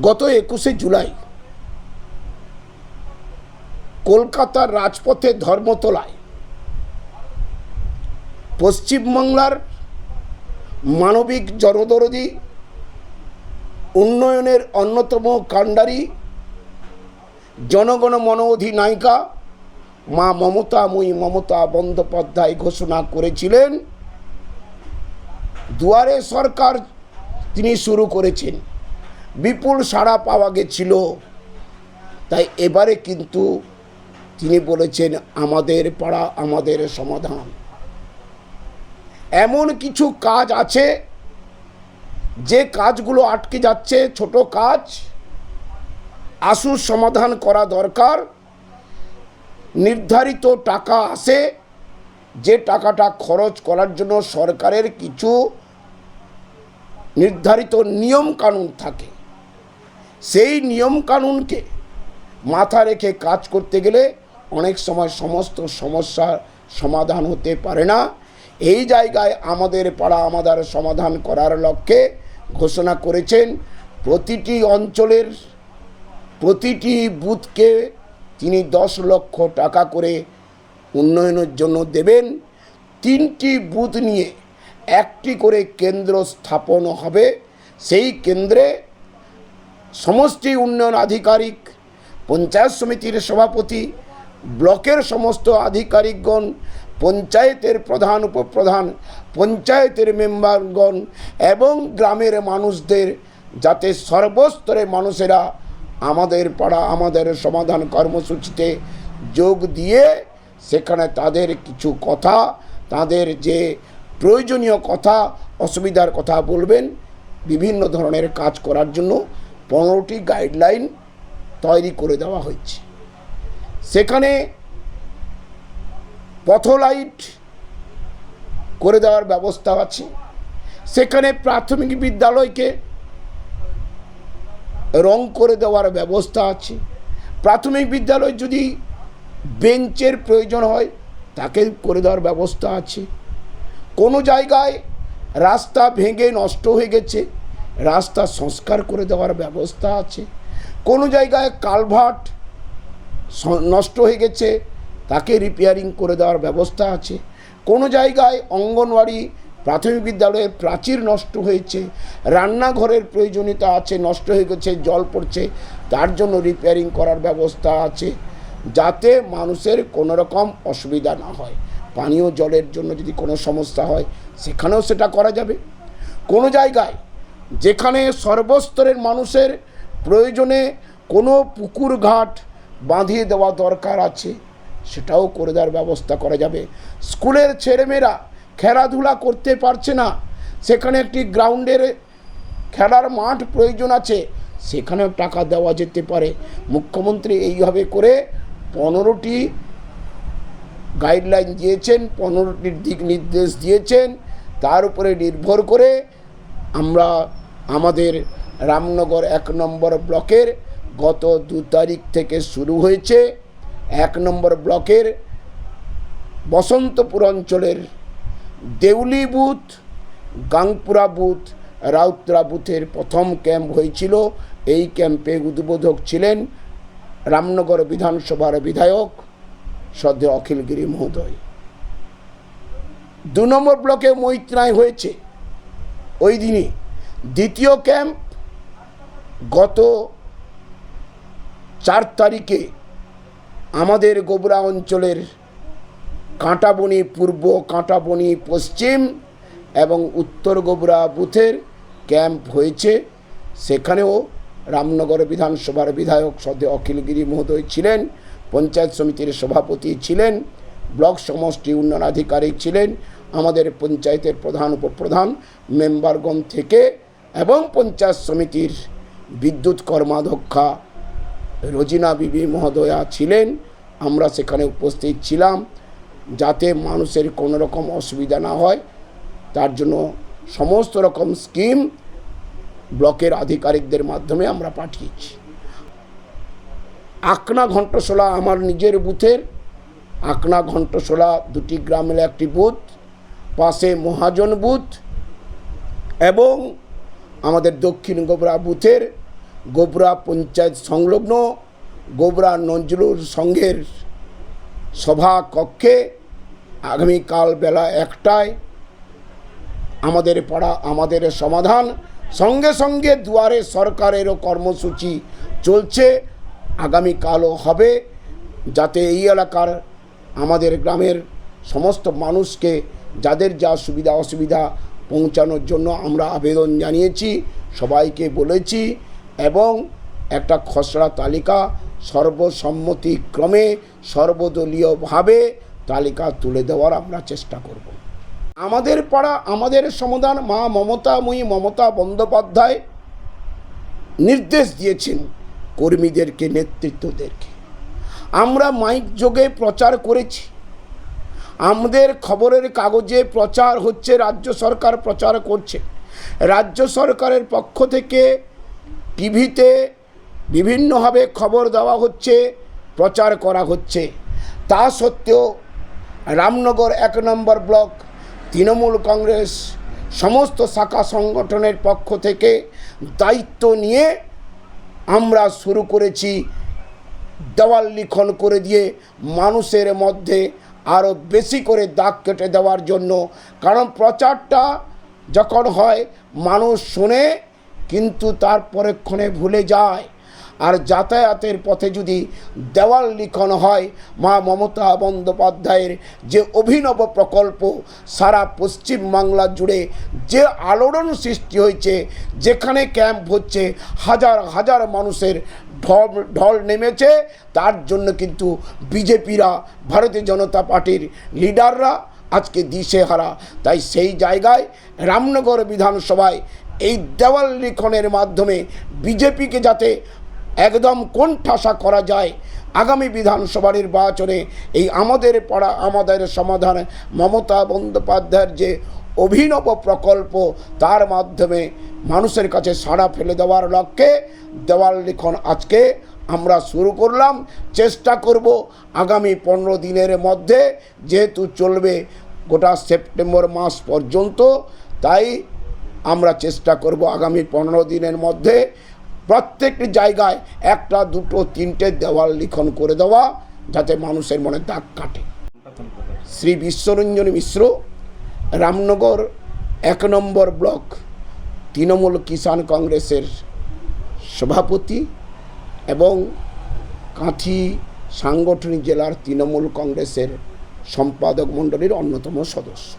গত 21শে জুলাই কলকাতার রাজপথে ধর্মতলায় পশ্চিমবাংলার মানবিক জনদরদি উন্নয়নের অন্যতম কাণ্ডারি জনগণ মন অধিনায়িকা মা মমতা বন্দ্যোপাধ্যায় ঘোষণা করেছিলেন দুয়ারে সরকার তিনি শুরু করেছেন। বিপুল সাড়া পাওয়া গেছিল, তাই এবারে কিন্তু তিনি বলেছেন আমাদের পাড়া আমাদের সমাধান। এমন কিছু কাজ আছে যে কাজগুলো আটকে যাচ্ছে, ছোট কাজ, আশু সমাধান করা দরকার। নির্ধারিত টাকা আসে, যে টাকাটা খরচ করার জন্য সরকারের কিছু নির্ধারিত নিয়ম কানুন থাকে, সেই নিয়ম কানুনকে মাথা রেখে কাজ করতে গেলে অনেক সময় সমস্ত সমস্যার সমাধান হতে পারে না। এই জায়গায় আমাদের পাড়া আমাদের সমাধান করার লক্ষ্যে ঘোষণা করেছেন প্রতিটি অঞ্চলের প্রতিটি বুথকে তিনি 10 লক্ষ টাকা করে উন্নয়নের জন্য দেবেন। 3টি বুথ নিয়ে একটি করে কেন্দ্র স্থাপন হবে। সেই কেন্দ্রে সমষ্টি উন্নয়ন আধিকারিক, পঞ্চায়েত সমিতির সভাপতি, ব্লকের সমস্ত আধিকারিকগণ, পঞ্চায়েতের প্রধান উপপ্রধান, পঞ্চায়েতের মেম্বারগণ এবং গ্রামের মানুষদের, যাতে সর্বস্তরে মানুষেরা আমাদের পাড়া আমাদের সমাধান কর্মসূচিতে যোগ দিয়ে সেখানে তাদের কিছু কথা, তাদের যে প্রয়োজনীয় কথা, অসুবিধার কথা বলবেন। বিভিন্ন ধরনের কাজ করার জন্য 15টি গাইডলাইন তৈরি করে দেওয়া হয়েছে। সেখানে পথলাইট করে দেওয়ার ব্যবস্থা আছে। সেখানে প্রাথমিক বিদ্যালয়কে রং করে দেওয়ার ব্যবস্থা আছে। প্রাথমিক বিদ্যালয় যদি বেঞ্চের প্রয়োজন হয় তাকে করে দেওয়ার ব্যবস্থা আছে। কোনো জায়গায় রাস্তা ভেঙে নষ্ট হয়ে গেছে, রাস্তা সংস্কার করে দেওয়ার ব্যবস্থা আছে। কোনো জায়গায় কালভার্ট নষ্ট হয়ে গেছে, তাকে রিপেয়ারিং করে দেওয়ার ব্যবস্থা আছে। কোনো জায়গায় অঙ্গনওয়াড়ি প্রাথমিক বিদ্যালয়ের প্রাচীর নষ্ট হয়েছে, রান্নাঘরের প্রয়োজনীয়তা আছে, নষ্ট হয়ে গেছে, জল পড়ছে, তার জন্য রিপেয়ারিং করার ব্যবস্থা আছে, যাতে মানুষের কোনো রকম অসুবিধা না হয়। পানীয় জলের জন্য যদি কোনো সমস্যা হয় সেখানেও সেটা করা যাবে। কোনো জায়গায় যেখানে সর্বস্তরের মানুষের প্রয়োজনে কোনো পুকুর ঘাট বাঁধিয়ে দেওয়া দরকার আছে সেটাও করে দেওয়ার ব্যবস্থা করা যাবে। স্কুলের ছেলেমেয়েরা খেলাধুলা করতে পারছে না, সেখানে একটি গ্রাউন্ডের খেলার মাঠ প্রয়োজন আছে, সেখানেও টাকা দেওয়া যেতে পারে। মুখ্যমন্ত্রী এইভাবে করে 15টি গাইডলাইন দিয়েছেন, 15টির দিক নির্দেশ দিয়েছেন। তার উপরে নির্ভর করে আমরা আমাদের রামনগর 1 নম্বর ব্লকের গত 2 তারিখ থেকে শুরু হয়েছে 1 নম্বর ব্লকের বসন্তপুর অঞ্চলের দেউলি বুথ, গাংপুরা বুথ, রাউতরা বুথের প্রথম ক্যাম্প হয়েছিল। এই ক্যাম্পে উদ্বোধক ছিলেন রামনগর বিধানসভার বিধায়ক শ্রদ্ধেয় অখিলগিরি মহোদয়। 2 নম্বর ব্লকে মৈত্রায় হয়েছে ওই দিনই। দ্বিতীয় ক্যাম্প গত 4 তারিখে আমাদের গোবরা অঞ্চলের কাঁটাবনি পূর্ব, কাঁটাবনি পশ্চিম এবং উত্তর গোবরা বুথের ক্যাম্প হয়েছে। সেখানেও রামনগর বিধানসভার বিধায়ক শ্রদ্ধেয় অখিলগিরি মহোদয় ছিলেন, পঞ্চায়েত সমিতির সভাপতি ছিলেন, ব্লক সমষ্টি উন্নয়ন আধিকারিক ছিলেন, আমাদের পঞ্চায়েতের প্রধান উপপ্রধান মেম্বারগণ থেকে এবং পঞ্চায়েত সমিতির বিদ্যুৎ কর্মাধ্যক্ষা রোজিনা বিবি মহোদয়া ছিলেন। আমরা সেখানে উপস্থিত ছিলাম যাতে মানুষের কোনো রকম অসুবিধা না হয়, তার জন্য সমস্ত রকম স্কিম ব্লকের আধিকারিকদের মাধ্যমে আমরা পাঠিয়েছি। আকনা ঘণ্টশোলা আমার নিজের বুথের, আকনা ঘণ্টশোলা 2টি গ্রাম মিলে একটি বুথ, পাশে মহাজন বুথ এবং আমাদের দক্ষিণ গোবরা বুথের গোবরা পঞ্চায়েত সংলগ্ন গোবরা নজরুল সংঘের সভা কক্ষে আগামীকাল বেলা 1টায় আমাদের পাড়া আমাদের সমাধান, সঙ্গে সঙ্গে দুয়ারে সরকারেরও কর্মসূচি চলছে, আগামীকালও হবে, যাতে এই এলাকার আমাদের গ্রামের সমস্ত মানুষকে যাদের যা সুবিধা অসুবিধা পৌঁছানোর জন্য আমরা আবেদন জানিয়েছি, সবাইকে বলেছি এবং একটা খসড়া তালিকা সর্বসম্মতিক্রমে সর্বদলীয়ভাবে তালিকা তুলে দেওয়ার আমরা চেষ্টা করব। আমাদের পাড়া আমাদের সমাধান মা মমতা বন্দ্যোপাধ্যায় নির্দেশ দিয়েছেন কর্মীদেরকে, নেতৃত্বদেরকে। আমরা মাইক যোগে প্রচার করেছি, আমাদের খবরের কাগজে প্রচার হচ্ছে, রাজ্য সরকার প্রচার করছে, রাজ্য সরকারের পক্ষ থেকে টিভিতে বিভিন্নভাবে খবর দেওয়া হচ্ছে, প্রচার করা হচ্ছে। তা সত্ত্বেও রামনগর 1 নম্বর ব্লক তৃণমূল কংগ্রেস সমস্ত শাখা সংগঠনের পক্ষ থেকে দায়িত্ব নিয়ে আমরা শুরু করেছি দেওয়াল লিখন করে দিয়ে মানুষের মধ্যে আরও বেশি করে দাগ কেটে দেওয়ার জন্য। কারণ প্রচারটা যখন হয় মানুষ শোনে কিন্তু তার পরেক্ষণে ভুলে যায়, আর যাতায়াতের পথে যদি দেওয়াল লিখন হয় মা মমতা বন্দ্যোপাধ্যায়ের যে অভিনব প্রকল্প সারা পশ্চিম বাংলা জুড়ে যে আলোড়ন সৃষ্টি হয়েছে, যেখানে ক্যাম্প হচ্ছে, হাজার হাজার মানুষের ঢল নেমেছে, তার জন্য কিন্তু বিজেপিরা, ভারতীয় জনতা পার্টির লিডাররা আজকে দিশেহারা। তাই সেই জায়গায় রামনগর বিধানসভায় এই দেওয়াল লিখনের মাধ্যমে বিজেপিকে যাতে একদম কোণঠাসা করা যায়, আগামী বিধানসভা নির্বাচনে এই আমাদের পাড়া আমাদের সমাধান মমতা বন্দ্যোপাধ্যায়ের যে অভিনব প্রকল্প তার মাধ্যমে মানুষের কাছে সাড়া ফেলে দেওয়ার লক্ষ্যে দেওয়াল লিখন আজকে আমরা শুরু করলাম। চেষ্টা করব আগামী 15 দিনের মধ্যে, যেহেতু চলবে গোটা সেপ্টেম্বর মাস পর্যন্ত, তাই আমরা চেষ্টা করব আগামী 15 দিনের মধ্যে প্রত্যেকটি জায়গায় 1টা 2টো 3টে দেওয়াল লিখন করে দেওয়া, যাতে মানুষের মনে দাগ কাটে। শ্রী বিশ্বরঞ্জন মিশ্র, রামনগর 1 নম্বর ব্লক তৃণমূল কিষাণ কংগ্রেসের সভাপতি এবং কাঁথি সাংগঠনিক জেলার তৃণমূল কংগ্রেসের সম্পাদক মণ্ডলীর অন্যতম সদস্য।